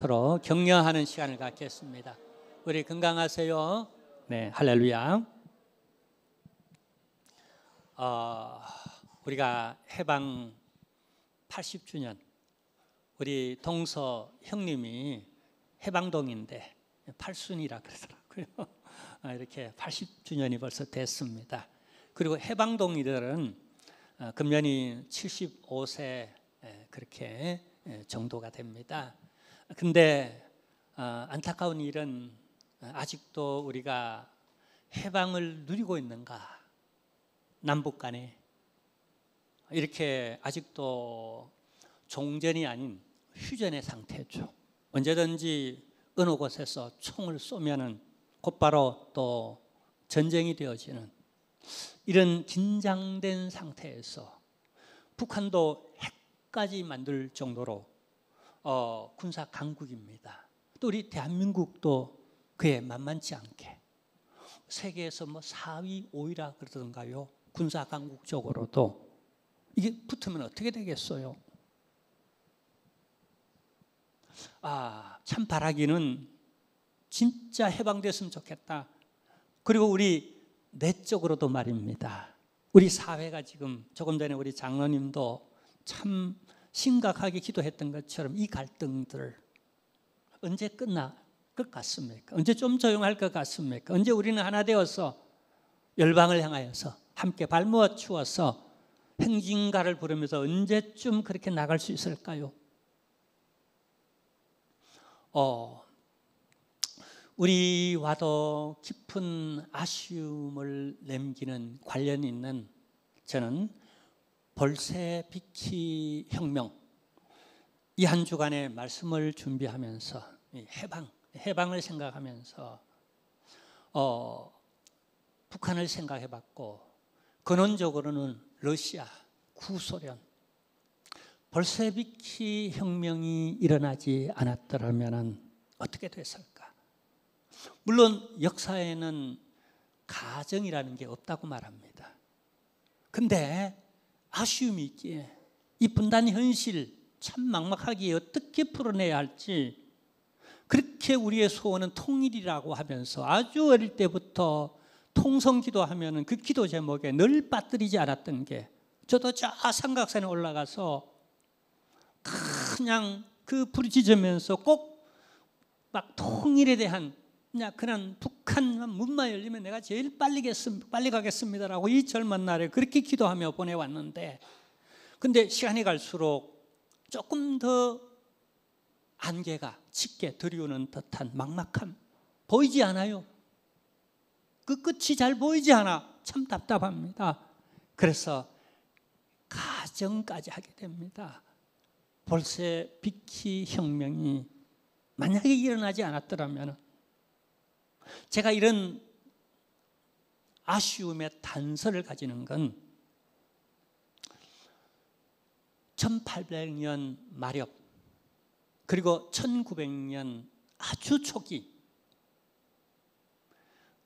서로 격려하는 시간을 갖겠습니다. 우리 건강하세요. 네, 할렐루야. 우리가 해방 80주년, 우리 동서 형님이 해방동인데 팔순이라 그러더라고요. 이렇게 80주년이 벌써 됐습니다. 그리고 해방동이들은 금년이 75세 그렇게 정도가 됩니다. 근데 안타까운 일은 아직도 우리가 해방을 누리고 있는가? 남북 간에 이렇게 아직도 종전이 아닌 휴전의 상태죠. 언제든지 어느 곳에서 총을 쏘면은 곧바로 또 전쟁이 되어지는 이런 긴장된 상태에서 북한도 핵까지 만들 정도로 군사 강국입니다. 또 우리 대한민국도 그에 만만치 않게 세계에서 4위, 5위라 그러던가요? 군사 강국적으로도 이게 붙으면 어떻게 되겠어요? 참 바라기는 진짜 해방됐으면 좋겠다. 그리고 우리 내적으로도 말입니다. 우리 사회가 지금 조금 전에 우리 장로님도 참 심각하게 기도했던 것처럼 이 갈등들 언제 끝날 것 같습니까? 언제 좀 조용할 것 같습니까? 언제 우리는 하나 되어서 열방을 향하여서 함께 발모아 추어서 행진가를 부르면서 언제쯤 그렇게 나갈 수 있을까요? 우리와도 깊은 아쉬움을 남기는 관련 있는 저는 볼셰비키 혁명 이 한 주간의 말씀을 준비하면서 해방을 생각하면서 북한을 생각해봤고 근원적으로는 러시아, 구소련 볼셰비키 혁명이 일어나지 않았더라면 어떻게 됐을까? 물론 역사에는 가정이라는 게 없다고 말합니다. 근데 아쉬움이 있기에 이 분단 현실 참 막막하기에 어떻게 풀어내야 할지 그렇게 우리의 소원은 통일이라고 하면서 아주 어릴 때부터 통성기도하면 그 기도 제목에 늘 빠뜨리지 않았던 게 저도 저 삼각산에 올라가서 그냥 그 부르짖으면서 꼭 막 통일에 대한 그냥 북한만 문만 열리면 내가 제일 빨리 가겠습니다라고 이 젊은 날에 그렇게 기도하며 보내왔는데 근데 시간이 갈수록 조금 더 안개가 짙게 들이오는 듯한 막막함 보이지 않아요. 그 끝이 잘 보이지 않아. 참 답답합니다. 그래서 가정까지 하게 됩니다. 볼셰비키 혁명이 만약에 일어나지 않았더라면 제가 이런 아쉬움의 단서를 가지는 건 1800년 말엽 그리고 1900년 아주 초기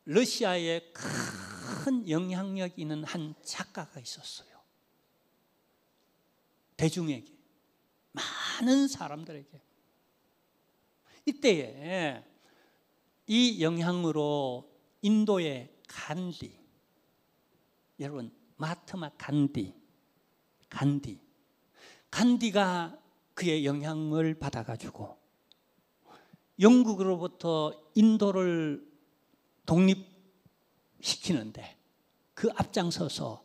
러시아에 큰 영향력 있는 한 작가가 있었어요. 대중에게 많은 사람들에게 이때에 이 영향으로 인도의 간디 여러분 마하트마 간디가 그의 영향을 받아가지고 영국으로부터 인도를 독립시키는데 그 앞장서서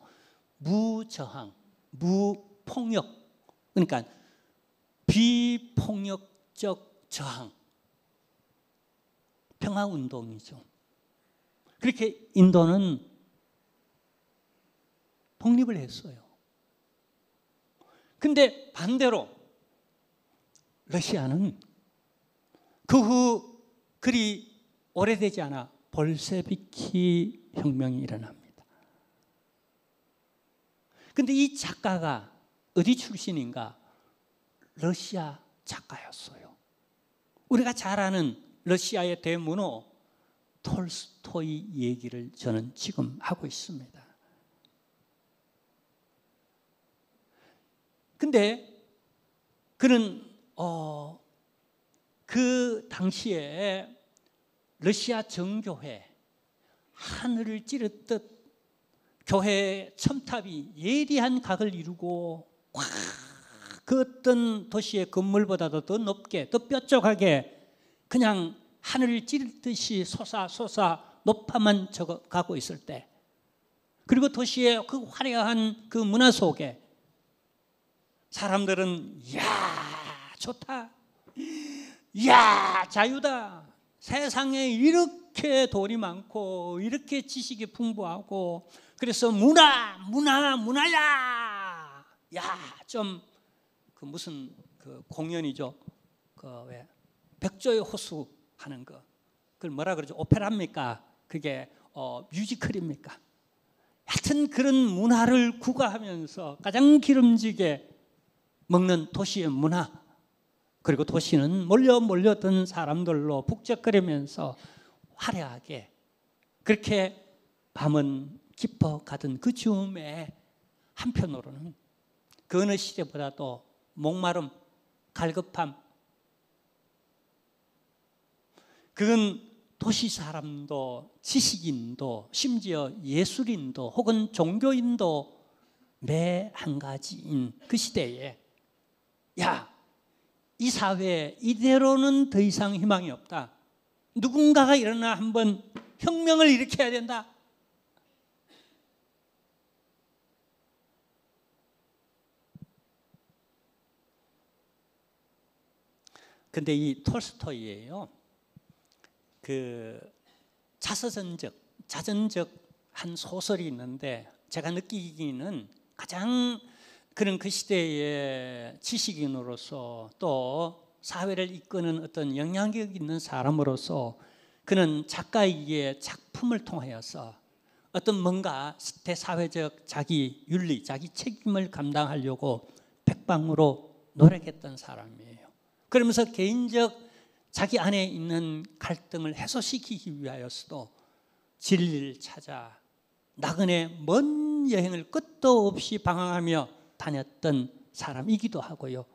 무저항, 무폭력 그러니까 비폭력적 저항 평화운동이죠. 그렇게 인도는 독립을 했어요. 근데 반대로 러시아는 그 후 그리 오래되지 않아 볼셰비키 혁명이 일어납니다. 근데 이 작가가 어디 출신인가? 러시아 작가였어요. 우리가 잘 아는 러시아의 대문호 톨스토이 얘기를 저는 지금 하고 있습니다. 근데 그는 그 당시에 러시아 정교회 하늘을 찌르듯 교회 첨탑이 예리한 각을 이루고 그 어떤 도시의 건물보다도 더 높게, 더 뾰족하게 그냥 하늘을 찌르듯이 솟아 높아만 가고 있을 때, 그리고 도시의 그 화려한 그 문화 속에 사람들은 이야 좋다, 이야 자유다, 세상에 이렇게 돈이 많고 이렇게 지식이 풍부하고 그래서 문화야. 야, 좀 그 무슨 그 공연이죠. 그 왜 백조의 호수 하는 거. 그걸 뭐라 그러죠? 오페라입니까? 그게 뮤지컬입니까? 하여튼 그런 문화를 구가하면서 가장 기름지게 먹는 도시의 문화, 그리고 도시는 몰려든 사람들로 북적거리면서 화려하게 그렇게 밤은 깊어가던 그 즈음에 한편으로는 그 어느 시대보다도 목마름, 갈급함, 그건 도시 사람도 지식인도 심지어 예술인도 혹은 종교인도 매 한 가지인 그 시대에 야, 이 사회에 이대로는 더 이상 희망이 없다. 누군가가 일어나 한번 혁명을 일으켜야 된다. 근데 이 톨스토이예요. 그 자전적 한 소설이 있는데 제가 느끼기에는 가장 그런 그 시대의 지식인으로서 또 사회를 이끄는 어떤 영향력 있는 사람으로서 그는 작가에게 작품을 통하여서 어떤 뭔가 대사회적 자기 윤리, 자기 책임을 감당하려고 백방으로 노력했던 사람이에요. 그러면서 개인적 자기 안에 있는 갈등을 해소시키기 위하여서도 진리를 찾아 나그네 먼 여행을 끝도 없이 방황하며 다녔던 사람이기도 하고요.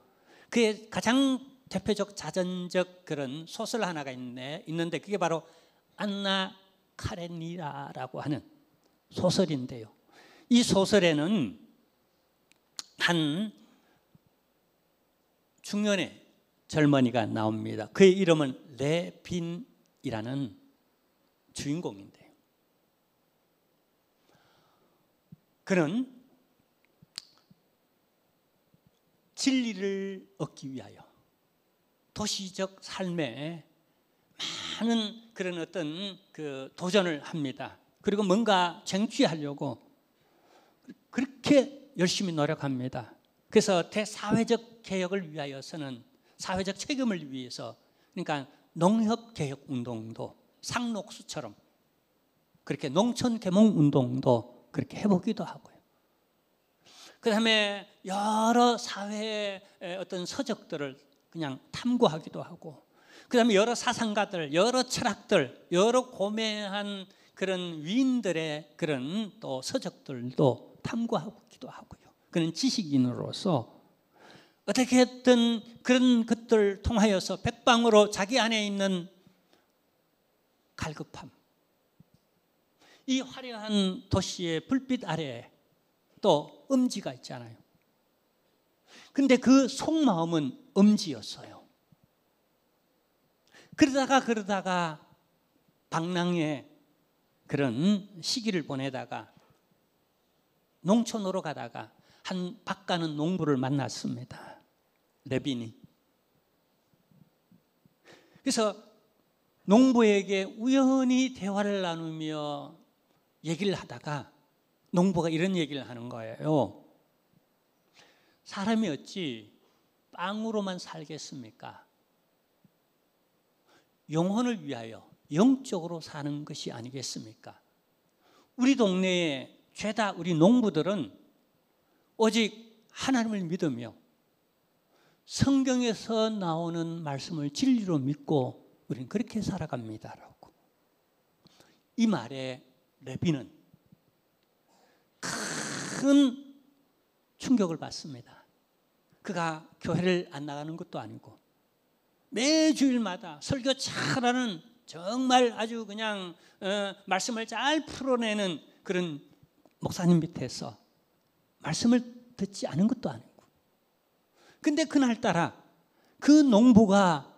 그의 가장 대표적 자전적 그런 소설 하나가 있는데 그게 바로 안나 카레니나라고 하는 소설인데요. 이 소설에는 한 중년의 젊은이가 나옵니다. 그의 이름은 레빈이라는 주인공인데요. 그는 진리를 얻기 위하여 도시적 삶에 많은 그런 어떤 그 도전을 합니다. 그리고 뭔가 쟁취하려고 그렇게 열심히 노력합니다. 그래서 대사회적 개혁을 위하여서는 사회적 책임을 위해서, 그러니까 농협개혁 운동도 상록수처럼 그렇게 농촌개몽 운동도 그렇게 해보기도 하고요. 그 다음에 여러 사회의 어떤 서적들을 그냥 탐구하기도 하고, 그 다음에 여러 사상가들, 여러 철학들, 여러 고매한 그런 위인들의 그런 또 서적들도 탐구하기도 하고요. 그는 지식인으로서 어떻게든 그런 것들을 통하여서 백방으로 자기 안에 있는 갈급함, 이 화려한 도시의 불빛 아래에 또 엄지가 있잖아요. 근데 그 속마음은 엄지였어요. 그러다가 방랑의 그런 시기를 보내다가 농촌으로 가다가 한 밭가는 농부를 만났습니다. 레빈이. 그래서 농부에게 우연히 대화를 나누며 얘기를 하다가 농부가 이런 얘기를 하는 거예요. 사람이 어찌 빵으로만 살겠습니까? 영혼을 위하여 영적으로 사는 것이 아니겠습니까? 우리 동네에 죄다 우리 농부들은 오직 하나님을 믿으며 성경에서 나오는 말씀을 진리로 믿고 우리는 그렇게 살아갑니다라고. 이 말에 레빈은 큰 충격을 받습니다. 그가 교회를 안 나가는 것도 아니고 매주일마다 설교 잘하는 정말 아주 그냥 말씀을 잘 풀어내는 그런 목사님 밑에서 말씀을 듣지 않은 것도 아니고, 근데 그날따라 그 농부가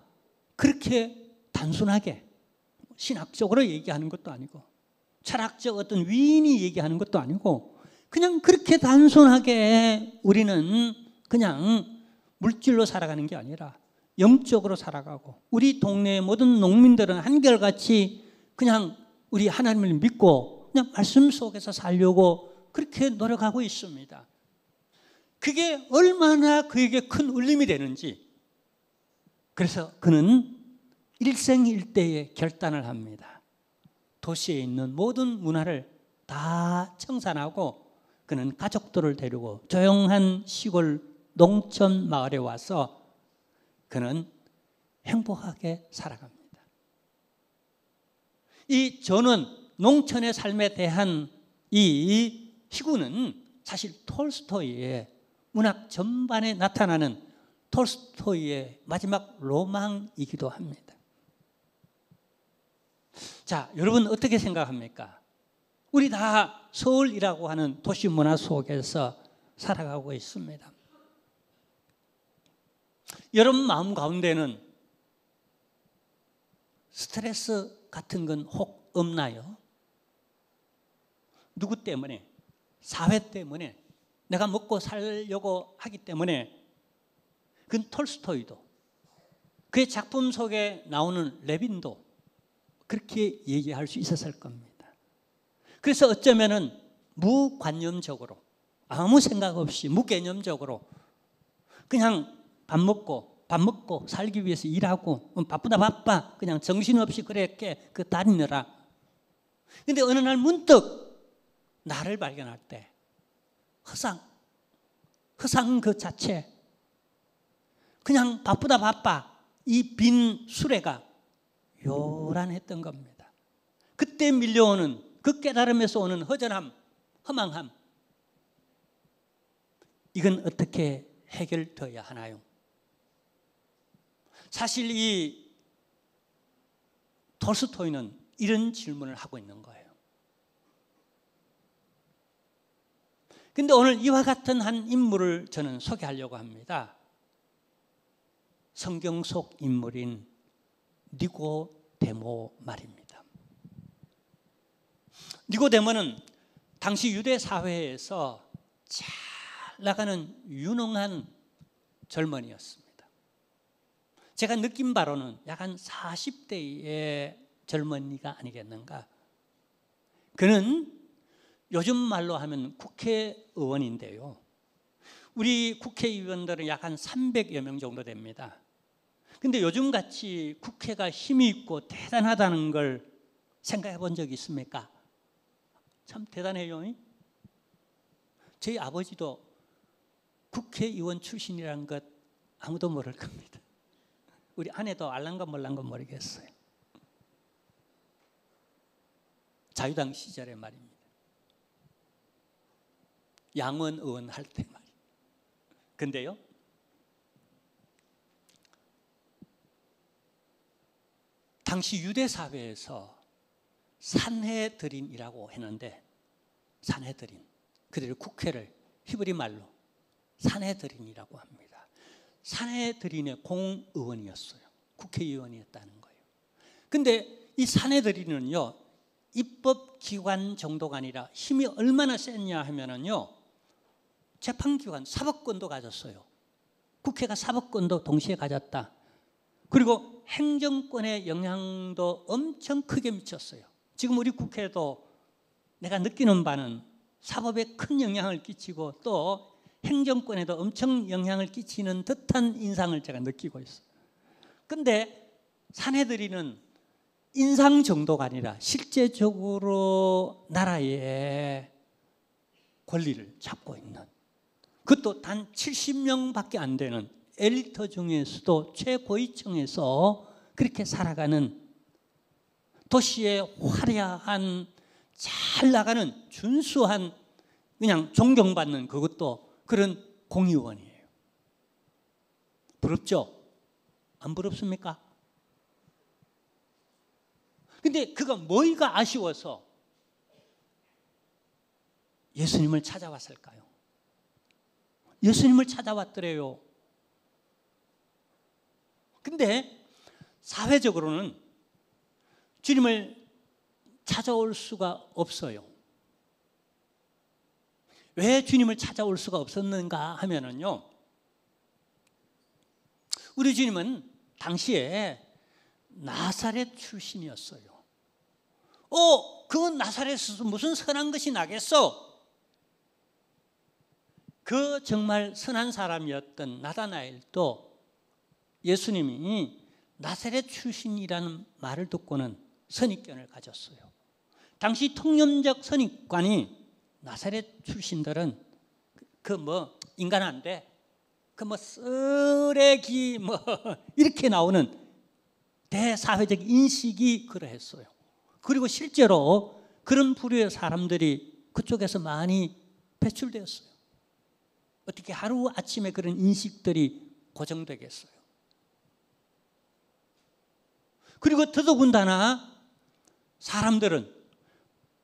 그렇게 단순하게 신학적으로 얘기하는 것도 아니고 철학적 어떤 위인이 얘기하는 것도 아니고 그냥 그렇게 단순하게 우리는 그냥 물질로 살아가는 게 아니라 영적으로 살아가고, 우리 동네의 모든 농민들은 한결같이 그냥 우리 하나님을 믿고 그냥 말씀 속에서 살려고 그렇게 노력하고 있습니다. 그게 얼마나 그에게 큰 울림이 되는지, 그래서 그는 일생일대의 결단을 합니다. 도시에 있는 모든 문화를 다 청산하고 그는 가족들을 데리고 조용한 시골 농촌 마을에 와서 그는 행복하게 살아갑니다. 이 전원 농촌의 삶에 대한 이 희구는 사실 톨스토이의 문학 전반에 나타나는 톨스토이의 마지막 로망이기도 합니다. 자, 여러분 어떻게 생각합니까? 우리 다 서울이라고 하는 도시 문화 속에서 살아가고 있습니다. 여러분 마음 가운데는 스트레스 같은 건 혹 없나요? 누구 때문에? 사회 때문에? 내가 먹고 살려고 하기 때문에? 그건 톨스토이도, 그의 작품 속에 나오는 레빈도 그렇게 얘기할 수 있었을 겁니다. 그래서 어쩌면은 무관념적으로, 아무 생각 없이 무개념적으로 그냥 밥 먹고 살기 위해서 일하고, 바쁘다 바빠 그냥 정신없이 그렇게 다니느라. 근데 어느 날 문득 나를 발견할 때 허상 그 자체, 그냥 바쁘다 바빠 이 빈 수레가 요란했던 겁니다. 그때 밀려오는 그 깨달음에서 오는 허전함, 허망함, 이건 어떻게 해결되어야 하나요? 사실 이 톨스토이는 이런 질문을 하고 있는 거예요. 근데 오늘 이와 같은 한 인물을 저는 소개하려고 합니다. 성경 속 인물인 니고데모 말입니다. 니고데모는 당시 유대 사회에서 잘 나가는 유능한 젊은이였습니다. 제가 느낀 바로는 약 한 40대의 젊은이가 아니겠는가. 그는 요즘 말로 하면 국회의원인데요, 우리 국회의원들은 약 한 300여 명 정도 됩니다. 근데 요즘같이 국회가 힘이 있고 대단하다는 걸 생각해 본 적이 있습니까? 참 대단해요. 저희 아버지도 국회의원 출신이라는 것 아무도 모를 겁니다. 우리 아내도 알란가 몰란가 모르겠어요. 자유당 시절의 말입니다. 양원 의원 할 때 말이에요. 근데요, 당시 유대 사회에서 산헤드린이라고 했는데, 산헤드린, 그들의 국회를 히브리 말로 산헤드린이라고 합니다. 산헤드린의 공의원이었어요. 국회의원이었다는 거예요. 근데 이 산헤드린은요, 입법기관 정도가 아니라 힘이 얼마나 셌냐 하면은요, 재판기관, 사법권도 가졌어요. 국회가 사법권도 동시에 가졌다. 그리고 행정권의 영향도 엄청 크게 미쳤어요. 지금 우리 국회도 내가 느끼는 바는 사법에 큰 영향을 끼치고 또 행정권에도 엄청 영향을 끼치는 듯한 인상을 제가 느끼고 있어요. 근데 산헤드린은 인상 정도가 아니라 실제적으로 나라의 권리를 잡고 있는, 그것도 단 70명밖에 안 되는 엘리트 중에서도 최고위층에서 그렇게 살아가는, 도시의 화려한 잘 나가는 준수한 그냥 존경받는 그것도 그런 공의원이에요. 부럽죠? 안 부럽습니까? 근데 그가 뭐가 아쉬워서 예수님을 찾아왔을까요? 예수님을 찾아왔더래요. 근데 사회적으로는 주님을 찾아올 수가 없어요. 왜 주님을 찾아올 수가 없었는가 하면은요, 우리 주님은 당시에 나사렛 출신이었어요. 그 나사렛에서 무슨 선한 것이 나겠어? 그 정말 선한 사람이었던 나다나엘도 예수님이 나사렛 출신이라는 말을 듣고는 선입견을 가졌어요. 당시 통념적 선입관이 나사렛 출신들은 인간한데 쓰레기 이렇게 나오는 대사회적 인식이 그러했어요. 그리고 실제로 그런 부류의 사람들이 그쪽에서 많이 배출되었어요. 어떻게 하루아침에 그런 인식들이 고정되겠어요? 그리고 더더군다나 사람들은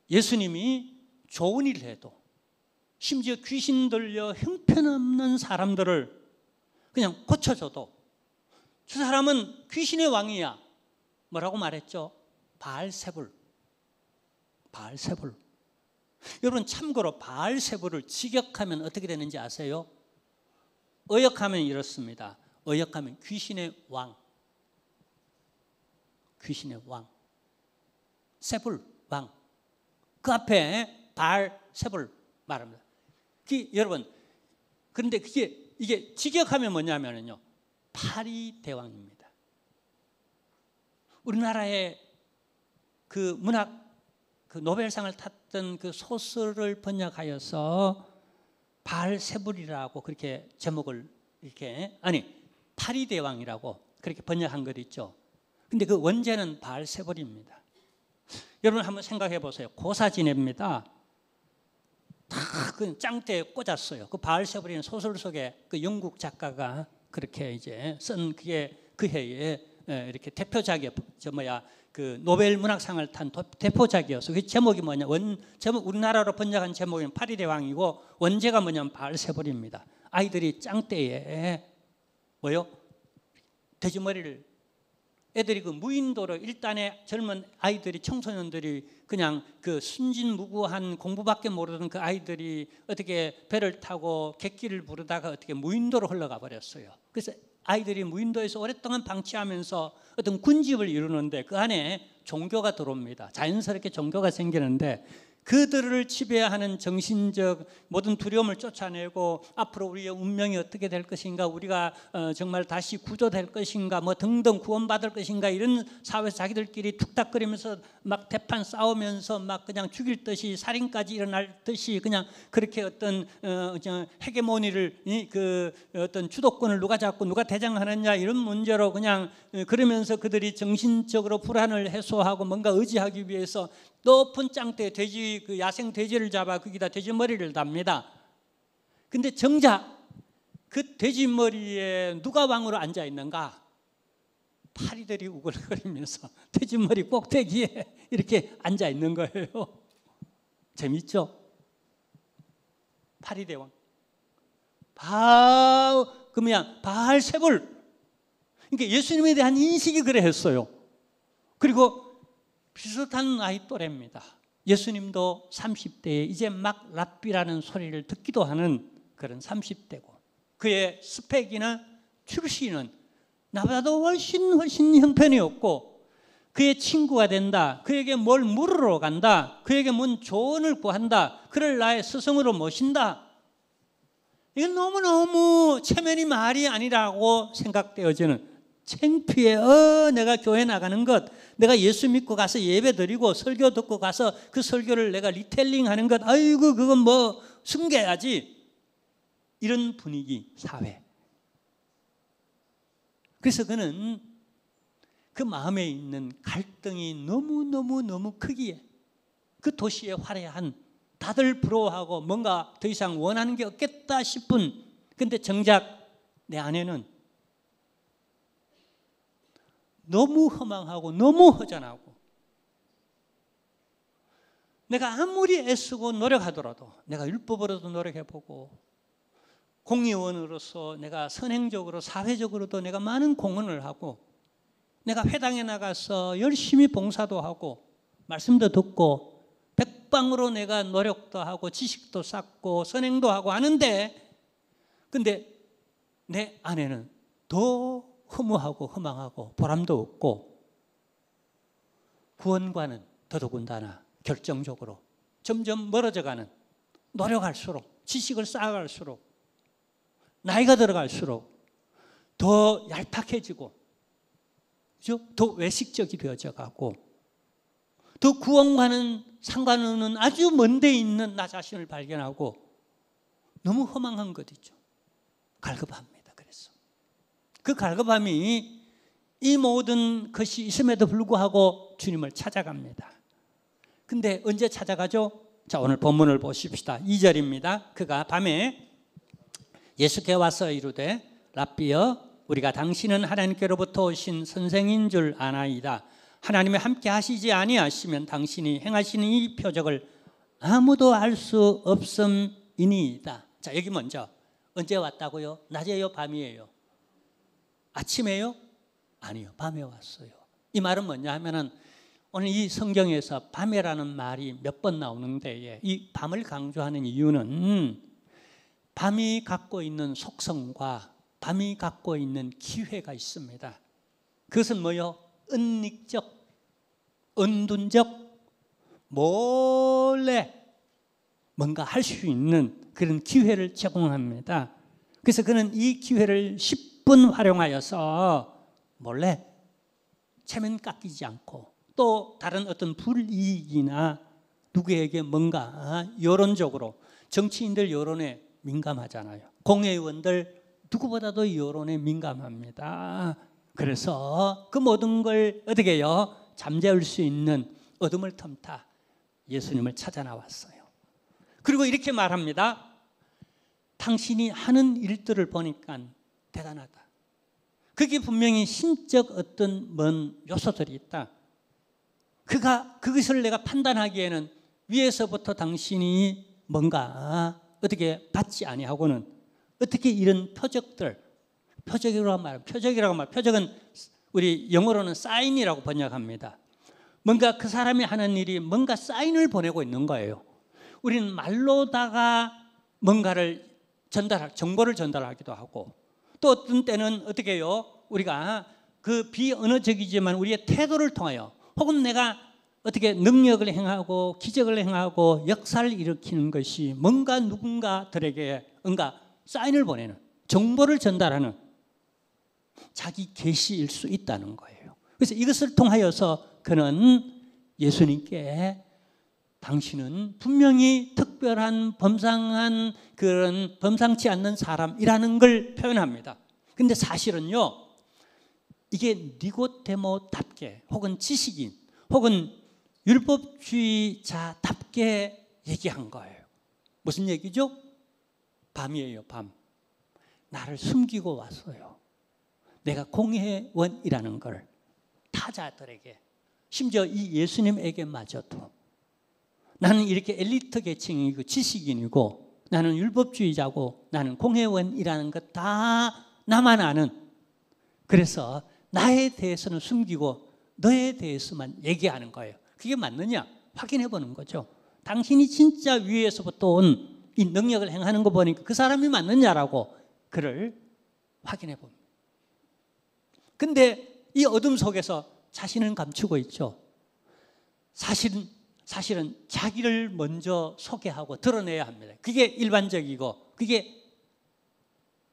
예수님이 좋은 일을 해도, 심지어 귀신 들려 형편없는 사람들을 그냥 고쳐줘도 저 사람은 귀신의 왕이야 뭐라고 말했죠? 바알세불. 여러분, 참고로 바알세불을 직역하면 어떻게 되는지 아세요? 어역하면 이렇습니다. 어역하면 귀신의 왕. 세불, 왕. 그 앞에 바알세불 말합니다. 여러분, 그런데 이게 직역하면 뭐냐면요, 파리대왕입니다. 우리나라의 그 문학 노벨상을 탔던 그 소설을 번역하여서 바알세불이라고 그렇게 제목을 파리대왕이라고 그렇게 번역한 것 있죠. 근데 그 원제는 바알세불입니다. 여러분 한번 생각해 보세요. 고사지네입니다. 다 그 짱대에 꽂았어요. 그 바알세불이라는 소설 속에 그 영국 작가가 그렇게 이제 쓴 그 해에 이렇게 대표작이 그 노벨 문학상을 탄 대표작이었어요. 그 제목이 뭐냐? 제목 우리나라로 번역한 제목은 파리대왕이고 원제가 뭐냐면 바알세불입니다. 아이들이 짱대에 돼지머리를, 애들이 그 무인도로 일단의 젊은 아이들이, 청소년들이 그냥 그 순진무구한 공부밖에 모르던 그 아이들이 어떻게 배를 타고 객기를 부르다가 어떻게 무인도로 흘러가 버렸어요. 그래서 아이들이 무인도에서 오랫동안 방치하면서 어떤 군집을 이루는데 그 안에 종교가 들어옵니다. 자연스럽게 종교가 생기는데 그들을 지배하는 정신적 모든 두려움을 쫓아내고 앞으로 우리의 운명이 어떻게 될 것인가, 우리가 정말 다시 구조될 것인가, 등등 구원받을 것인가, 이런 사회에서 자기들끼리 툭탁거리면서 막 대판 싸우면서 막 그냥 죽일 듯이 살인까지 일어날 듯이 그냥 그렇게 어떤 헤게모니를, 그 어떤 주도권을 누가 잡고 누가 대장하느냐, 이런 문제로 그냥 그러면서 그들이 정신적으로 불안을 해소하고 뭔가 의지하기 위해서 높은 짱대 그 야생 돼지를 잡아 거기다 돼지 머리를 답니다. 근데 정작 그 돼지 머리에 누가 왕으로 앉아 있는가? 파리들이 우글거리면서 돼지 머리 꼭대기에 이렇게 앉아 있는 거예요. 재밌죠? 파리대왕. 바알세불. 그러니까 예수님에 대한 인식이 그래 했어요. 그리고 비슷한 나이 또래입니다. 예수님도 30대에 이제 막 랍비라는 소리를 듣기도 하는 그런 30대고, 그의 스펙이나 출신은 나보다도 훨씬 형편이 없고, 그의 친구가 된다, 그에게 뭘 물으러 간다, 그에게 뭔 조언을 구한다, 그를 나의 스승으로 모신다, 이건 너무너무 체면이 말이 아니라고 생각되어지는, 창피해. 내가 교회 나가는 것, 내가 예수 믿고 가서 예배 드리고 설교 듣고 가서 그 설교를 내가 리텔링 하는 것, 아이고 그건 숨겨야지, 이런 분위기, 사회. 그래서 그는 그 마음에 있는 갈등이 너무 크기에 그 도시의 화려한, 다들 부러워하고 뭔가 더 이상 원하는 게 없겠다 싶은, 근데 정작 내 안에는 너무 허망하고 너무 허전하고 내가 아무리 애쓰고 노력하더라도 내가 율법으로도 노력해보고 공의원으로서 내가 선행적으로 사회적으로도 내가 많은 공헌을 하고 내가 회당에 나가서 열심히 봉사도 하고 말씀도 듣고 백방으로 내가 노력도 하고 지식도 쌓고 선행도 하고 하는데 근데 내 안에는 더 허무하고 허망하고 보람도 없고 구원과는 더더군다나 결정적으로 점점 멀어져가는 노력할수록 지식을 쌓아갈수록 나이가 들어갈수록 더 얄팍해지고 그죠? 더 외식적이 되어져 가고 더 구원과는 상관없는 아주 먼 데 있는 나 자신을 발견하고 너무 허망한 것 있죠. 갈급합니다. 그래서 그 갈급함이 이 모든 것이 있음에도 불구하고 주님을 찾아갑니다. 근데 언제 찾아가죠? 자, 오늘 본문을 보십시다. 2절입니다. 그가 밤에 예수께 와서 이르되 랍비여 우리가 당신은 하나님께로부터 오신 선생인 줄 아나이다. 하나님이 함께 하시지 아니하시면 당신이 행하시는 이 표적을 아무도 알 수 없음이니이다. 자, 여기 먼저 언제 왔다고요? 낮에요? 밤이에요? 아침에요? 아니요, 밤에 왔어요. 이 말은 뭐냐 하면은 오늘 이 성경에서 밤에라는 말이 몇 번 나오는데 이 밤을 강조하는 이유는 밤이 갖고 있는 속성과 밤이 갖고 있는 기회가 있습니다. 그것은 뭐요? 은닉적, 은둔적, 몰래 뭔가 할 수 있는 그런 기회를 제공합니다. 그래서 그는 이 기회를 10분 활용하여서 몰래 체면 깎이지 않고 또 다른 어떤 불이익이나 누구에게 뭔가 여론적으로 정치인들 여론에 민감하잖아요. 공회의원들 누구보다도 여론에 민감합니다. 그래서 그 모든 걸 어떻게 해요? 잠재울 수 있는 어둠을 틈타 예수님을 찾아 나왔어요. 그리고 이렇게 말합니다. 당신이 하는 일들을 보니까 대단하다. 그게 분명히 신적 어떤 먼 요소들이 있다. 그것을 내가 판단하기에는 위에서부터 당신이 뭔가 어떻게 받지 아니하고는 어떻게 이런 표적이라고 말. 표적은 우리 영어로는 사인이라고 번역합니다. 뭔가 그 사람이 하는 일이 뭔가 사인을 보내고 있는 거예요. 우리는 말로다가 뭔가를 정보를 전달하기도 하고 또 어떤 때는 어떻게 해요? 우리가 그 비언어적이지만 우리의 태도를 통하여 혹은 내가 어떻게 능력을 행하고 기적을 행하고 역사를 일으키는 것이 뭔가 누군가들에게 뭔가 사인을 보내는 정보를 전달하는 자기 계시일 수 있다는 거예요. 그래서 이것을 통하여서 그는 예수님께 당신은 분명히 특별한 범상한 그런 범상치 않는 사람이라는 걸 표현합니다. 근데 사실은요, 이게 니고데모답게 혹은 지식인 혹은 율법주의자답게 얘기한 거예요. 무슨 얘기죠? 밤이에요, 밤. 나를 숨기고 왔어요. 내가 공회원이라는 걸 타자들에게 심지어 이 예수님에게마저도 나는 이렇게 엘리트 계층이고 지식인이고 나는 율법주의자고 나는 공회원이라는 것 다 나만 아는 그래서 나에 대해서는 숨기고 너에 대해서만 얘기하는 거예요. 그게 맞느냐? 확인해 보는 거죠. 당신이 진짜 위에서부터 온 이 능력을 행하는 거 보니까 그 사람이 맞느냐라고 그를 확인해 봅니다. 근데 이 어둠 속에서 자신은 감추고 있죠. 사실은 자기를 먼저 소개하고 드러내야 합니다. 그게 일반적이고 그게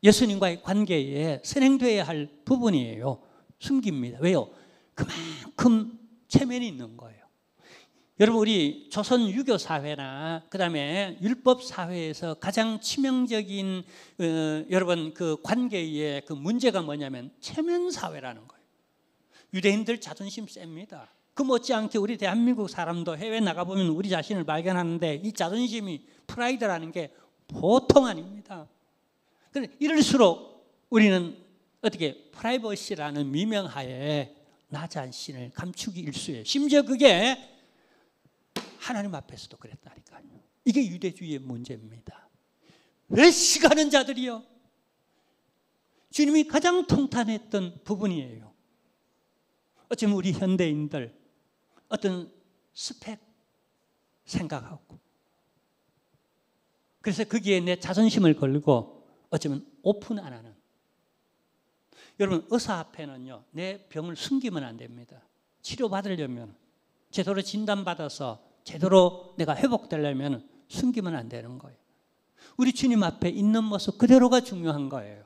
예수님과의 관계에 선행되어야 할 부분이에요. 숨깁니다. 왜요? 그만큼 체면이 있는 거예요. 여러분 우리 조선 유교 사회나 그다음에 율법 사회에서 가장 치명적인 여러분 그 관계의 그 문제가 뭐냐면 체면 사회라는 거예요. 유대인들 자존심 셉니다. 그 못지않게 우리 대한민국 사람도 해외 나가보면 우리 자신을 발견하는데 이 자존심이 프라이드라는 게 보통 아닙니다. 그런데 이럴수록 우리는 어떻게 프라이버시라는 미명하에 나 자신을 감추기 일쑤예요. 심지어 그게 하나님 앞에서도 그랬다니까요. 이게 유대주의의 문제입니다. 왜 시가는 자들이요? 주님이 가장 통탄했던 부분이에요. 어쩌면 우리 현대인들 어떤 스펙 생각하고, 그래서 거기에 내 자존심을 걸고 어쩌면 오픈 안 하는. 여러분, 의사 앞에는요, 내 병을 숨기면 안 됩니다. 치료받으려면, 제대로 진단받아서 제대로 내가 회복되려면 숨기면 안 되는 거예요. 우리 주님 앞에 있는 모습 그대로가 중요한 거예요.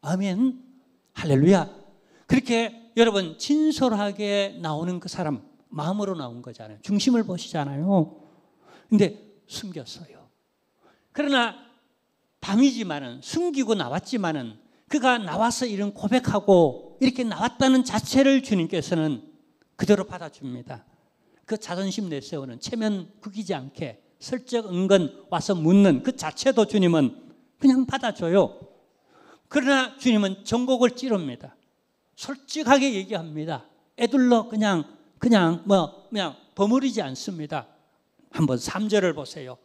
아멘. 할렐루야. 그렇게 여러분 진솔하게 나오는 그 사람, 마음으로 나온 거잖아요. 중심을 보시잖아요. 근데 숨겼어요. 그러나 밤이지만은, 숨기고 나왔지만은, 그가 나와서 이런 고백하고 이렇게 나왔다는 자체를 주님께서는 그대로 받아줍니다. 그 자존심 내세우는, 체면 구기지 않게 슬쩍 은근 와서 묻는 그 자체도 주님은 그냥 받아줘요. 그러나 주님은 전곡을 찌릅니다. 솔직하게 얘기합니다. 애둘러 그냥 버무리지 않습니다. 한번 3절을 보세요.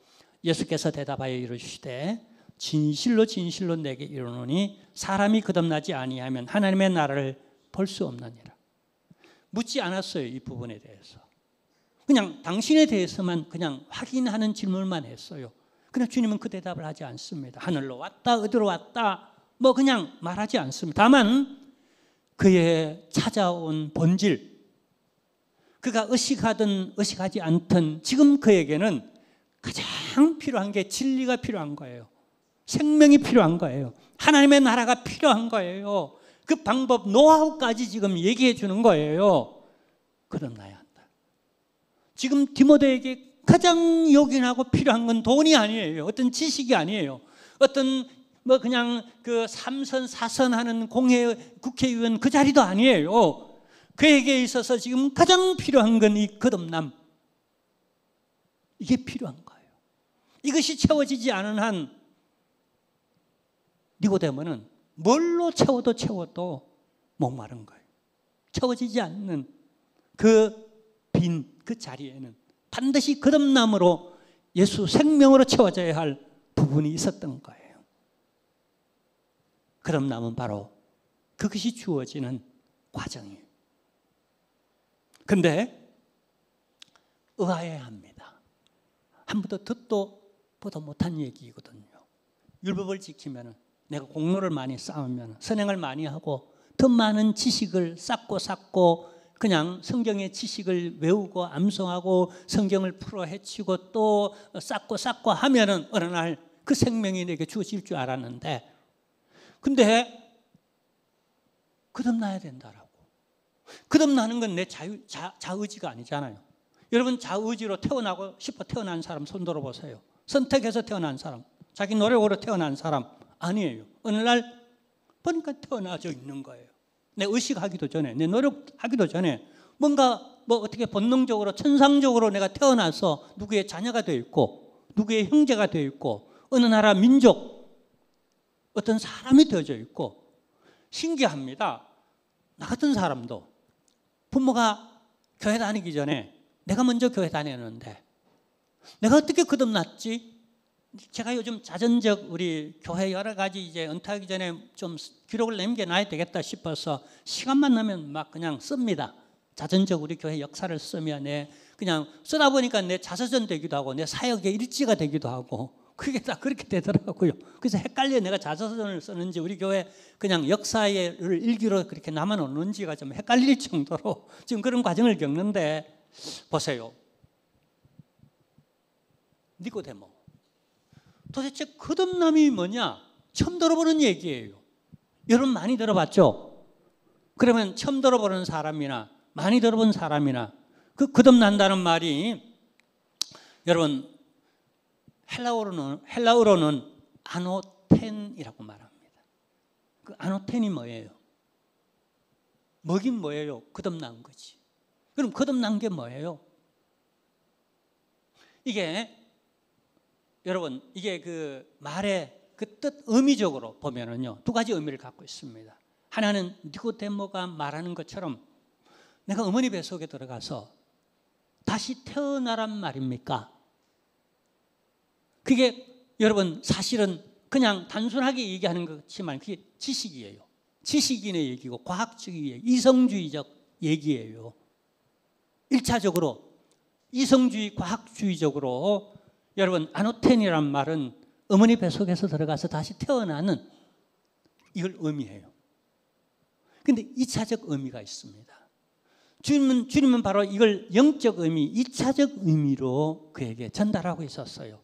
예수께서 대답하여 이르시되 진실로 진실로 내게 이르노니 사람이 거듭나지 아니하면 하나님의 나라를 볼 수 없느니라. 묻지 않았어요. 이 부분에 대해서. 그냥 당신에 대해서만 그냥 확인하는 질문만 했어요. 그러나 주님은 그 대답을 하지 않습니다. 하늘로 왔다, 어디로 왔다, 뭐 그냥 말하지 않습니다. 다만 그의 찾아온 본질, 그가 의식하든 의식하지 않든 지금 그에게는 가장 필요한 게 진리가 필요한 거예요. 생명이 필요한 거예요. 하나님의 나라가 필요한 거예요. 그 방법, 노하우까지 지금 얘기해 주는 거예요. 거듭나야 한다. 지금 디모데에게 가장 요긴하고 필요한 건 돈이 아니에요. 어떤 지식이 아니에요. 어떤 뭐 그냥 그 3선 4선 하는 국회의원 그 자리도 아니에요. 그에게 있어서 지금 가장 필요한 건 이 거듭남. 이게 필요한 거예요. 이것이 채워지지 않은 한 니고데모는 뭘로 채워도 목마른 거예요. 채워지지 않는 그 빈 자리에는 반드시 거듭남으로 예수 생명으로 채워져야 할 부분이 있었던 거예요. 거듭남은 바로 그것이 주어지는 과정이에요. 그런데 의아해야 합니다. 한 번도 듣도 보도 못한 얘기거든요. 율법을 지키면, 내가 공로를 많이 쌓으면, 선행을 많이 하고 더 많은 지식을 쌓고 그냥 성경의 지식을 외우고 암송하고 성경을 풀어 헤치고 또 쌓고 하면은 어느 날 그 생명이 내게 주어질 줄 알았는데, 근데 거듭나야 된다라고. 거듭나는 건 내 자의지가 아니잖아요. 여러분, 자의지로 태어나고 싶어 태어난 사람 손 들어보세요. 선택해서 태어난 사람, 자기 노력으로 태어난 사람 아니에요. 어느 날 보니까 태어나져 있는 거예요. 내 의식하기도 전에, 내 노력하기도 전에 뭔가 뭐 어떻게 본능적으로 천상적으로 내가 태어나서 누구의 자녀가 되어 있고 누구의 형제가 되어 있고 어느 나라 민족 어떤 사람이 되어져 있고, 신기합니다. 나 같은 사람도 부모가 교회 다니기 전에 내가 먼저 교회 다녔는데 내가 어떻게 거듭났지? 제가 요즘 자전적 우리 교회 여러 가지 이제 은퇴하기 전에 좀 기록을 남겨놔야 되겠다 싶어서 시간만 나면 막 그냥 씁니다. 자전적 우리 교회 역사를 쓰면 그냥 쓰다 보니까 내 자서전 되기도 하고 내 사역의 일지가 되기도 하고 그게 다 그렇게 되더라고요. 그래서 헷갈려. 내가 자서전을 쓰는지 우리 교회 그냥 역사를 일기로 그렇게 남아놓는지가 좀 헷갈릴 정도로 지금 그런 과정을 겪는데, 보세요. 니고데모. 도대체 거듭남이 뭐냐? 처음 들어보는 얘기예요. 여러분 많이 들어봤죠? 그러면 처음 들어보는 사람이나 많이 들어본 사람이나 그 거듭난다는 말이, 여러분 헬라어로는 아노텐이라고 말합니다. 그 아노텐이 뭐예요? 뭐긴 뭐예요? 거듭난 거지. 그럼 거듭난 게 뭐예요? 여러분 이게 그 말의 그 뜻 의미적으로 보면은요, 두 가지 의미를 갖고 있습니다. 하나는 니고데모가 말하는 것처럼 내가 어머니 뱃속에 들어가서 다시 태어나란 말입니까? 그게 여러분 사실은 그냥 단순하게 얘기하는 것 같지만 그게 지식이에요. 지식인의 얘기고 과학적인 얘기, 이성주의적 얘기예요. 1차적으로 이성주의, 과학주의적으로 여러분 아노텐이란 말은 어머니 뱃속에서 들어가서 다시 태어나는 이걸 의미해요. 그런데 2차적 의미가 있습니다. 주님은 바로 이걸 영적 의미, 2차적 의미로 그에게 전달하고 있었어요.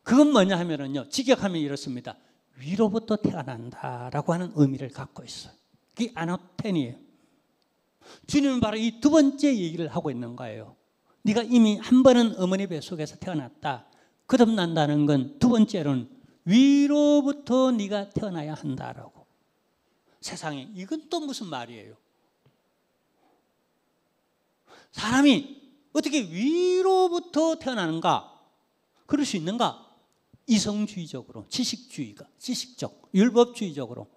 그건 뭐냐 하면요, 직역하면 이렇습니다. 위로부터 태어난다라고 하는 의미를 갖고 있어요. 그게 아노텐이에요. 주님은 바로 이 두 번째 얘기를 하고 있는 거예요. 네가 이미 한 번은 어머니 뱃속에서 태어났다. 거듭난다는 건 두 번째로는 위로부터 네가 태어나야 한다라고. 세상에 이건 또 무슨 말이에요? 사람이 어떻게 위로부터 태어나는가? 그럴 수 있는가? 이성주의적으로, 지식적, 율법주의적으로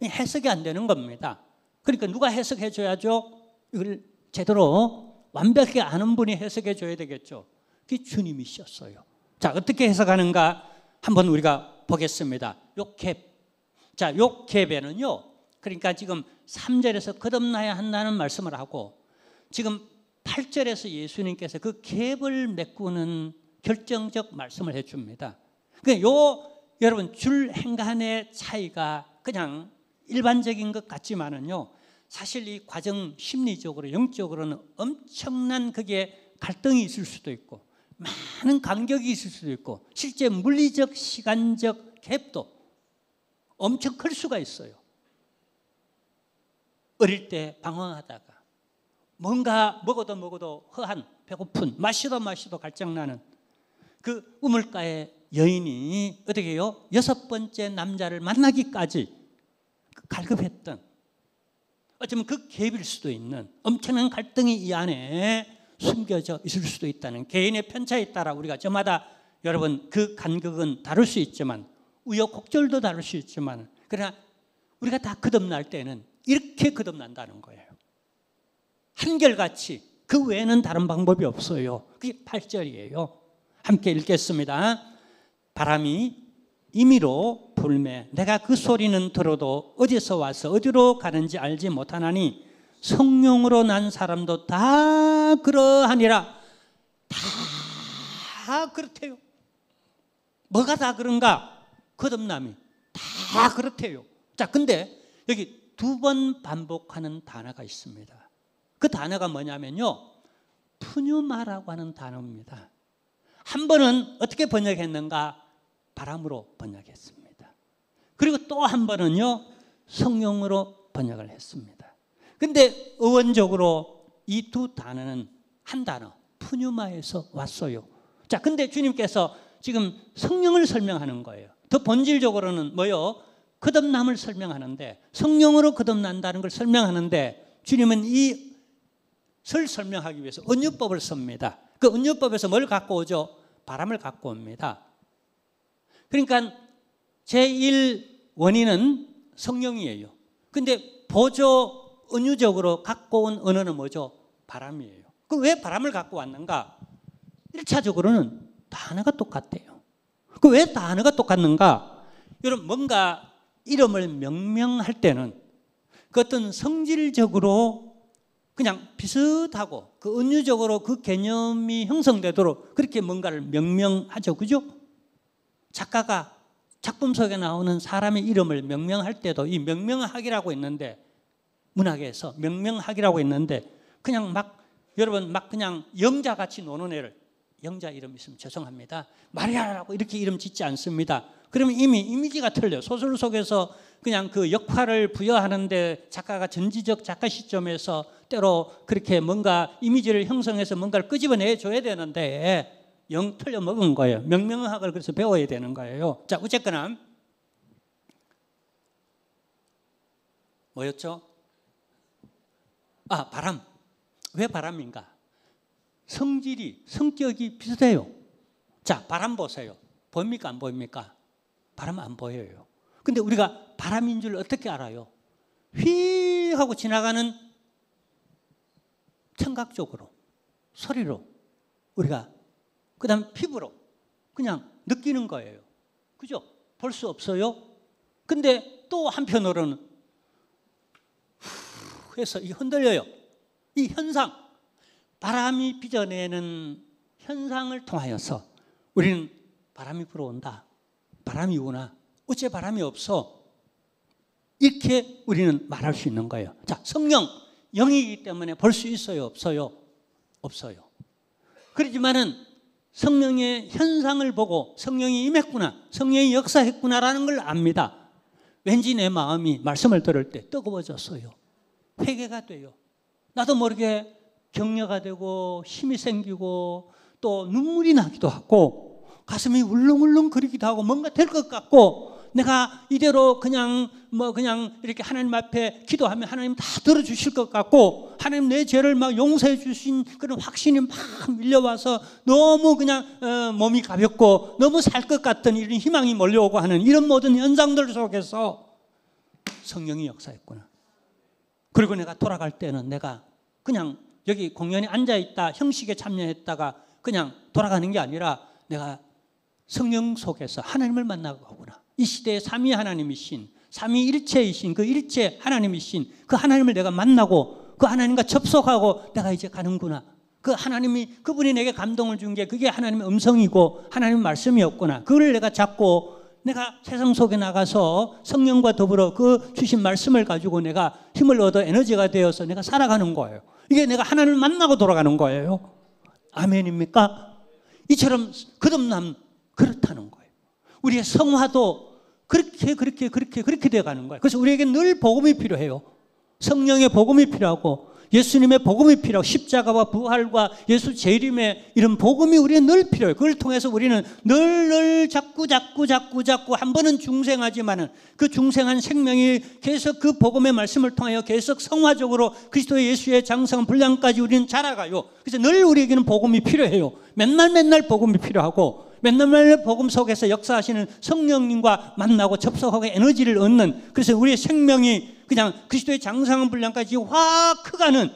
해석이 안 되는 겁니다. 그러니까 누가 해석해 줘야죠? 이걸 제대로 완벽하게 아는 분이 해석해 줘야 되겠죠. 그게 주님이셨어요. 자, 어떻게 해석하는가 한번 우리가 보겠습니다. 욥. 자, 욥에는요, 그러니까 지금 3절에서 거듭나야 한다는 말씀을 하고 지금 8절에서 예수님께서 그 갭을 메꾸는 결정적 말씀을 해줍니다. 그러니까 여러분 줄 행간의 차이가 그냥 일반적인 것 같지만은요, 사실 이 과정 심리적으로 영적으로는 엄청난 그게 갈등이 있을 수도 있고 많은 간격이 있을 수도 있고 실제 물리적 시간적 갭도 엄청 클 수가 있어요. 어릴 때 방황하다가 뭔가 먹어도 허한, 배고픈, 마시도 갈증나는 그 우물가의 여인이 어떻게 해요? 6번째 남자를 만나기까지 갈급했던, 어쩌면 그 갭일 수도 있는 엄청난 갈등이 이 안에 숨겨져 있을 수도 있다는, 개인의 편차에 따라 우리가 저마다 여러분 그 간격은 다를 수 있지만 우여곡절도 다를 수 있지만 그러나 우리가 다 거듭날 때는 이렇게 거듭난다는 거예요. 한결같이, 그 외에는 다른 방법이 없어요. 그게 8절이에요. 함께 읽겠습니다. 바람이 임의로 불매 내가 그 소리는 들어도 어디서 와서 어디로 가는지 알지 못하나니 성령으로 난 사람도 다 그러하니라. 다 그렇대요. 뭐가 다 그런가? 거듭남이 다 그렇대요. 자, 근데 여기 2번 반복하는 단어가 있습니다. 그 단어가 뭐냐면요, 푸뉴마라고 하는 단어입니다. 한 번은 어떻게 번역했는가? 바람으로 번역했습니다. 그리고 또 한 번은요, 성령으로 번역을 했습니다. 근데 어원적으로 이 두 단어는 한 단어, 푸뉴마에서 왔어요. 자, 근데 주님께서 지금 성령을 설명하는 거예요. 더 본질적으로는 뭐요? 거듭남을 설명하는데, 성령으로 거듭난다는 걸 설명하는데, 주님은 이설 설명하기 위해서 은유법을 씁니다. 그 은유법에서 뭘 갖고 오죠? 바람을 갖고 옵니다. 그러니까 제1원인은 성령이에요. 근데 보조 은유적으로 갖고 온 언어는 뭐죠? 바람이에요. 그럼 왜 바람을 갖고 왔는가? 1차적으로는 단어가 똑같대요. 그 왜 단어가 똑같는가? 여러분, 뭔가 이름을 명명할 때는 그 어떤 성질적으로 그냥 비슷하고 그 은유적으로 그 개념이 형성되도록 그렇게 뭔가를 명명하죠. 그죠? 작가가 작품 속에 나오는 사람의 이름을 명명할 때도 이 명명학이라고 있는데, 문학에서 명명학이라고 있는데 그냥 막 여러분 막 그냥 영자같이 노는 애를, 영자 이름 있으면 죄송합니다, 마리아라고 이렇게 이름 짓지 않습니다. 그러면 이미 이미지가 틀려요. 소설 속에서 그냥 그 역할을 부여하는데 작가가 전지적 작가 시점에서 때로 그렇게 뭔가 이미지를 형성해서 뭔가를 끄집어내 줘야 되는데 영 틀려 먹은 거예요. 명명학을 그래서 배워야 되는 거예요. 자, 어쨌거나 뭐였죠? 바람. 왜 바람인가? 성격이 비슷해요. 자, 바람 보세요. 보입니까? 안 보입니까? 바람 안 보여요. 근데 우리가 바람인 줄 어떻게 알아요? 휘 하고 지나가는 청각적으로, 소리로, 우리가 그 다음 피부로 그냥 느끼는 거예요. 그죠? 볼 수 없어요. 근데 또 한편으로는 후 해서 이 흔들려요. 이 현상, 바람이 빚어내는 현상을 통하여서 우리는 바람이 불어온다, 바람이 오나, 어째 바람이 없어, 이렇게 우리는 말할 수 있는 거예요. 자, 성령, 영이기 때문에 볼 수 있어요, 없어요? 없어요. 그렇지만은 성령의 현상을 보고 성령이 임했구나, 성령이 역사했구나라는 걸 압니다. 왠지 내 마음이 말씀을 들을 때 뜨거워졌어요. 회개가 돼요. 나도 모르게 격려가 되고 힘이 생기고 또 눈물이 나기도 하고 가슴이 울렁울렁 거리기도 하고 뭔가 될 것 같고, 내가 이대로 그냥 이렇게 하나님 앞에 기도하면 하나님 다 들어주실 것 같고, 하나님 내 죄를 막 용서해 주신 그런 확신이 막 밀려와서 너무 그냥 몸이 가볍고 너무 살 것 같은 이런 희망이 몰려오고 하는 이런 모든 현상들 속에서 성령이 역사했구나. 그리고 내가 돌아갈 때는 내가 그냥 여기 공연에 앉아있다 형식에 참여했다가 그냥 돌아가는 게 아니라 내가 성령 속에서 하나님을 만나고구나. 이 시대에 삼위 하나님이신, 삼위일체이신 그 일체 하나님이신 그 하나님을 내가 만나고 그 하나님과 접속하고 내가 이제 가는구나. 그 하나님이, 그분이 내게 감동을 준 게 그게 하나님의 음성이고 하나님의 말씀이었구나. 그걸 내가 잡고 내가 세상 속에 나가서 성령과 더불어 그 주신 말씀을 가지고 내가 힘을 얻어 에너지가 되어서 내가 살아가는 거예요. 이게 내가 하나님을 만나고 돌아가는 거예요. 아멘입니까? 이처럼 거듭남, 그렇다는 거예요. 우리의 성화도 그렇게 되어가는 거예요. 그래서 우리에게 늘 복음이 필요해요. 성령의 복음이 필요하고 예수님의 복음이 필요하고 십자가와 부활과 예수 재림의 이런 복음이 우리에 늘 필요해요. 그걸 통해서 우리는 늘 자꾸 한 번은 중생하지만은 그 중생한 생명이 계속 그 복음의 말씀을 통하여 계속 성화적으로 그리스도 예수의 장성 분량까지 우리는 자라가요. 그래서 늘 우리에게는 복음이 필요해요. 맨날 복음이 필요하고 맨날 복음 속에서 역사하시는 성령님과 만나고 접속하고 에너지를 얻는, 그래서 우리의 생명이 그냥 그리스도의 장성한 분량까지 확 커가는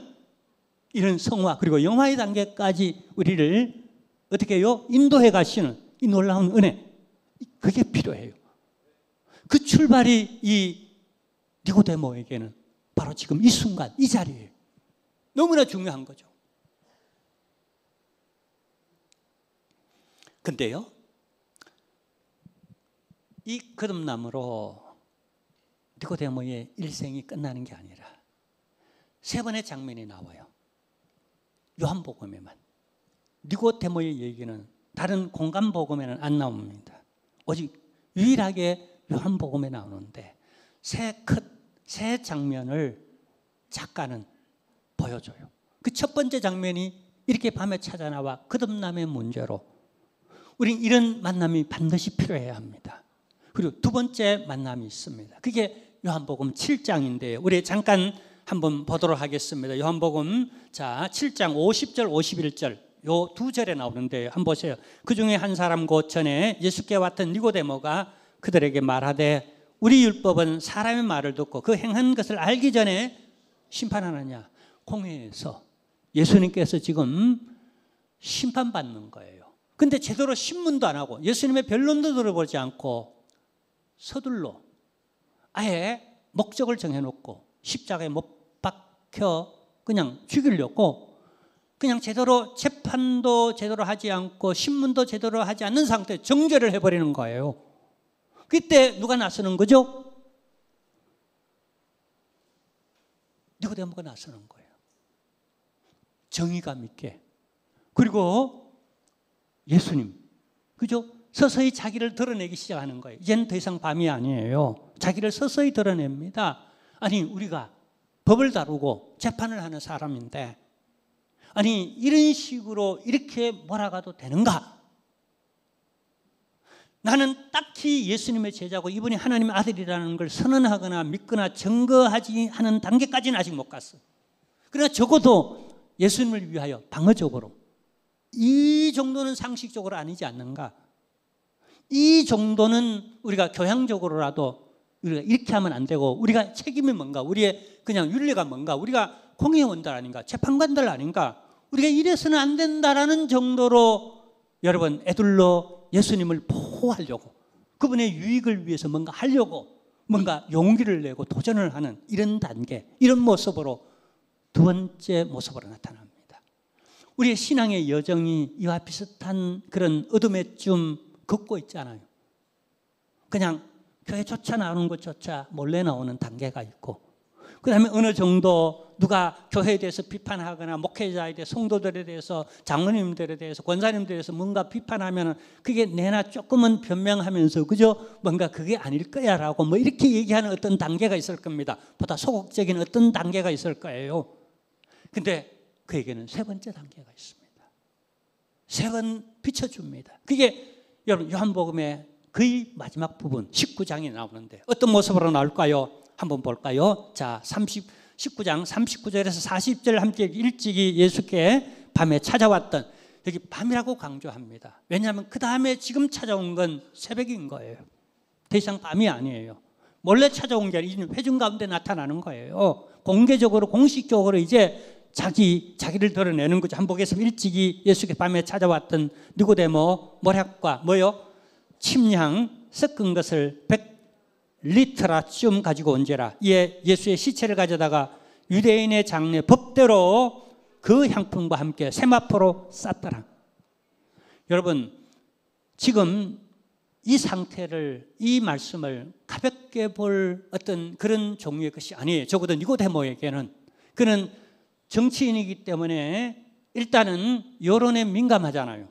이런 성화 그리고 영화의 단계까지 우리를 어떻게 해요? 인도해 가시는 이 놀라운 은혜, 그게 필요해요. 그 출발이 이 니고데모에게는 바로 지금 이 순간 이 자리예요. 너무나 중요한 거죠. 근데요, 이 거듭남으로 니고데모의 일생이 끝나는 게 아니라 세 번의 장면이 나와요. 요한복음에만. 니고데모의 얘기는 다른 공간복음에는 안 나옵니다. 오직 유일하게 요한복음에 나오는데 세 장면을 작가는 보여줘요. 그 첫 번째 장면이 이렇게 밤에 찾아나와 거듭남의 문제로 우린 이런 만남이 반드시 필요해야 합니다. 그리고 두 번째 만남이 있습니다. 그게 요한복음 7장인데요. 우리 잠깐 한번 보도록 하겠습니다. 요한복음 7장 50절 51절 요 두 절에 나오는데 한번 보세요. 그 중에 한 사람 곧 전에 예수께 왔던 니고데모가 그들에게 말하되 우리 율법은 사람의 말을 듣고 그 행한 것을 알기 전에 심판하느냐. 공회에서 예수님께서 지금 심판받는 거예요. 근데 제대로 신문도 안 하고 예수님의 변론도 들어보지 않고 서둘러 아예 목적을 정해놓고 십자가에 못 박혀 그냥 죽이려고 그냥 제대로 재판도 제대로 하지 않고 신문도 제대로 하지 않는 상태에 정죄를 해버리는 거예요. 그때 누가 나서는 거죠? 니고데모가 나서는 거예요. 정의감 있게. 그리고 예수님, 그죠? 서서히 자기를 드러내기 시작하는 거예요. 이제는 더 이상 밤이 아니에요. 자기를 서서히 드러냅니다. 아니, 우리가 법을 다루고 재판을 하는 사람인데 아니 이런 식으로 이렇게 몰아가도 되는가? 나는 딱히 예수님의 제자고 이분이 하나님의 아들이라는 걸 선언하거나 믿거나 증거하지 하는 단계까지는 아직 못 갔어. 그러나 적어도 예수님을 위하여 방어적으로 이 정도는 상식적으로 아니지 않는가? 이 정도는 우리가 교양적으로라도 우리가 이렇게 하면 안 되고, 우리가 책임이 뭔가, 우리의 그냥 윤리가 뭔가, 우리가 공의원들 아닌가, 재판관들 아닌가, 우리가 이래서는 안 된다라는 정도로 여러분 애둘러 예수님을 보호하려고, 그분의 유익을 위해서 뭔가 하려고 뭔가 용기를 내고 도전을 하는 이런 단계, 이런 모습으로 두 번째 모습으로 나타납니다. 우리의 신앙의 여정이 이와 비슷한 그런 어둠에 좀 걷고 있잖아요. 그냥 교회 쫓아 나오는 것조차 몰래 나오는 단계가 있고, 그 다음에 어느 정도 누가 교회에 대해서 비판하거나 목회자에 대해서, 성도들에 대해서, 장로님들에 대해서, 권사님들에 대해서 뭔가 비판하면 그게 내나 조금은 변명하면서 그저 뭔가 그게 아닐 거야 라고 뭐 이렇게 얘기하는 어떤 단계가 있을 겁니다. 보다 소극적인 어떤 단계가 있을 거예요. 근데 그에게는 세 번째 단계가 있습니다. 세 번 비춰줍니다. 그게 여러분 요한복음의 거의 마지막 부분 19장이 나오는데 어떤 모습으로 나올까요? 한번 볼까요? 자, 19장 39절에서 40절 함께 일찍이 예수께 밤에 찾아왔던, 여기 밤이라고 강조합니다. 왜냐하면 그 다음에 지금 찾아온 건 새벽인 거예요. 더 이상 밤이 아니에요. 몰래 찾아온 게 아니라 회중 가운데 나타나는 거예요. 공개적으로 공식적으로 이제 자기를 드러내는 거죠. 한번 보겠습니다. 일찍이 예수께 밤에 찾아왔던 니고데모 모략과 뭐요? 침향 섞은 것을 100리터라쯤 가지고 온지라. 이에 예수의 시체를 가져다가 유대인의 장례 법대로 그 향품과 함께 세마포로 쌌더라. 여러분, 지금 이 상태를, 이 말씀을 가볍게 볼 어떤 그런 종류의 것이 아니에요. 적어도 니고데모에게는. 그는 정치인이기 때문에 일단은 여론에 민감하잖아요.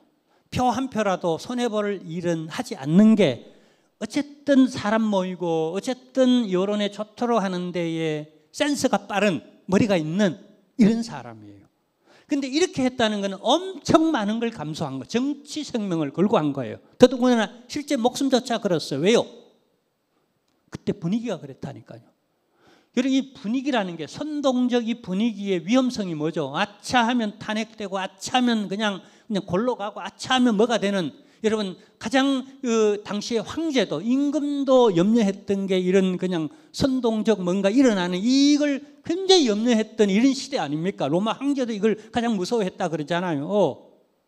표 한 표라도 손해볼 일은 하지 않는 게, 어쨌든 사람 모이고 어쨌든 여론에 좋도록 하는 데에 센스가 빠른, 머리가 있는 이런 사람이에요. 근데 이렇게 했다는 것은 엄청 많은 걸 감수한 거예요. 정치 생명을 걸고 한 거예요. 더더군다나 실제 목숨조차 걸었어요. 왜요? 그때 분위기가 그랬다니까요. 여러분, 이 분위기라는 게, 선동적 이 분위기의 위험성이 뭐죠? 아차하면 탄핵되고, 아차하면 그냥 골로 가고, 아차하면 뭐가 되는, 여러분 가장 당시의 황제도, 임금도 염려했던 게 이런 그냥 선동적 뭔가 일어나는 이걸 굉장히 염려했던 이런 시대 아닙니까? 로마 황제도 이걸 가장 무서워했다 그러잖아요.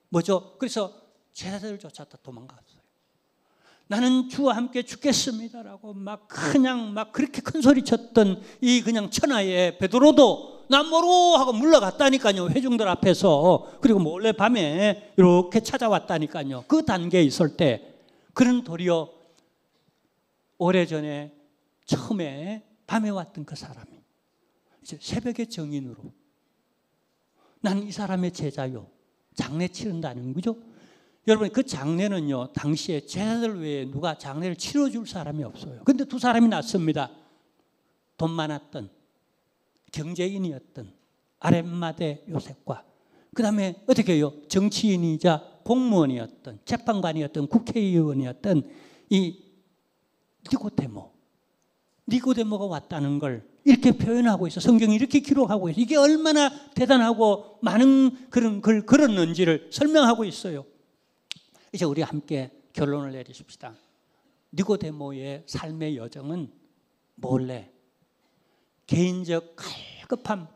뭐죠? 그래서 제자들조차 다 도망갔어요. 나는 주와 함께 죽겠습니다라고 막 그냥 막 그렇게 큰 소리 쳤던 이 그냥 천하의 베드로도 난 모르고 하고 물러갔다니까요. 회중들 앞에서. 그리고 몰래 밤에 이렇게 찾아왔다니까요. 그 단계에 있을 때, 그는 도리어 오래전에 처음에 밤에 왔던 그 사람이 이제 새벽의 정인으로, 난 이 사람의 제자요, 장례 치른다는 거죠. 여러분, 그 장례는요, 당시에 제자들 외에 누가 장례를 치러줄 사람이 없어요. 근데 두 사람이 났습니다. 돈 많았던 경제인이었던 아렛마대 요셉과, 그 다음에 어떻게 해요? 정치인이자 공무원이었던, 재판관이었던, 국회의원이었던 이 니고데모가 왔다는 걸 이렇게 표현하고 있어. 성경이 이렇게 기록하고 있어. 이게 얼마나 대단하고 많은 그런 걸 걸었는지를 설명하고 있어요. 이제 우리 함께 결론을 내리십시다. 니고데모의 삶의 여정은 몰래 개인적 갈급함,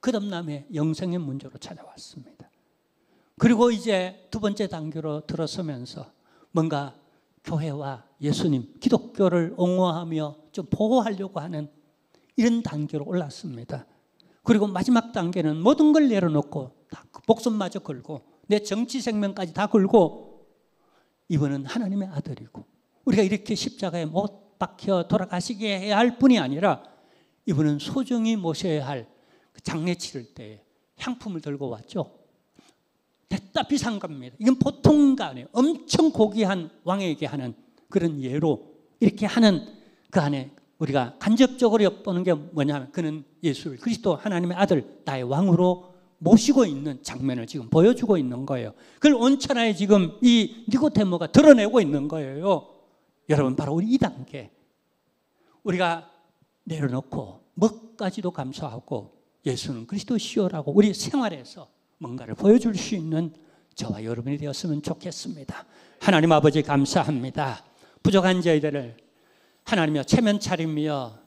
끝없남의 영생의 문제로 찾아왔습니다. 그리고 이제 두 번째 단계로 들어서면서 뭔가 교회와 예수님, 기독교를 옹호하며 좀 보호하려고 하는 이런 단계로 올랐습니다. 그리고 마지막 단계는 모든 걸 내려놓고 다 목숨마저 걸고 내 정치 생명까지 다 걸고, 이분은 하나님의 아들이고 우리가 이렇게 십자가에 못 박혀 돌아가시게 해야 할 뿐이 아니라 이분은 소중히 모셔야 할 장례 치를 때에 향품을 들고 왔죠. 대따 비싼 겁니다. 이건 보통가 아니에요. 엄청 고귀한 왕에게 하는 그런 예로 이렇게 하는 그 안에 우리가 간접적으로 엿보는 게 뭐냐면, 그는 예수를 그리스도 하나님의 아들, 나의 왕으로 모시고 있는 장면을 지금 보여주고 있는 거예요. 그걸 온천하에 지금 이 니고데모가 드러내고 있는 거예요. 여러분, 바로 우리 이 단계, 우리가 내려놓고 뭐까지도 감수하고 예수는 그리스도시오라고 우리 생활에서 뭔가를 보여줄 수 있는 저와 여러분이 되었으면 좋겠습니다. 하나님 아버지 감사합니다. 부족한 저희들을 하나님이여 체면 차림이여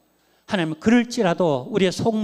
하나님 그럴지라도 우리의 속마음